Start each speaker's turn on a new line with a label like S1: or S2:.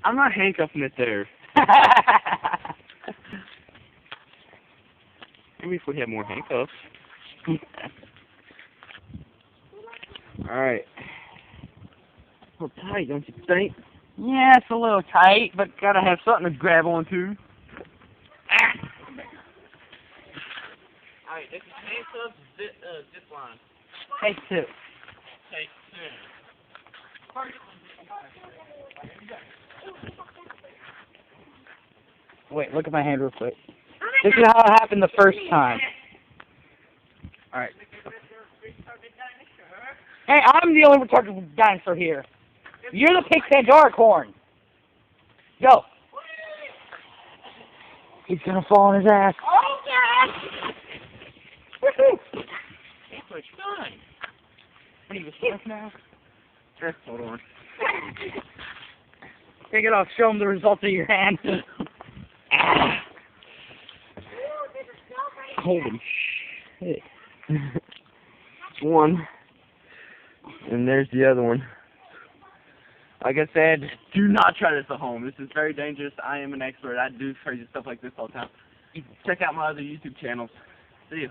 S1: I'm not handcuffing it there. Maybe if we had more handcuffs. Alright. A little tight, don't you think?
S2: Yeah, it's a little tight, but gotta have something to grab onto.
S1: Alright, this is handcuffed zipline.
S2: Take two.
S1: Take two.
S2: Wait, look at my hand real quick. This is how it happened the first time.
S1: Alright.
S2: Hey, I'm the only retarded dinosaur here. You're the pink Pandora corn. Go. He's gonna fall on his ass.
S1: Oh, God! Woohoo! That's much fun.
S2: What are you asleep now?
S1: Hold on.
S2: Take it off. Show him the results of your hand.
S1: Holy shit. One. And there's the other one. Like I said, do not try this at home. This is very dangerous. I am an expert. I do crazy stuff like this all the time. Check out my other YouTube channels. See you.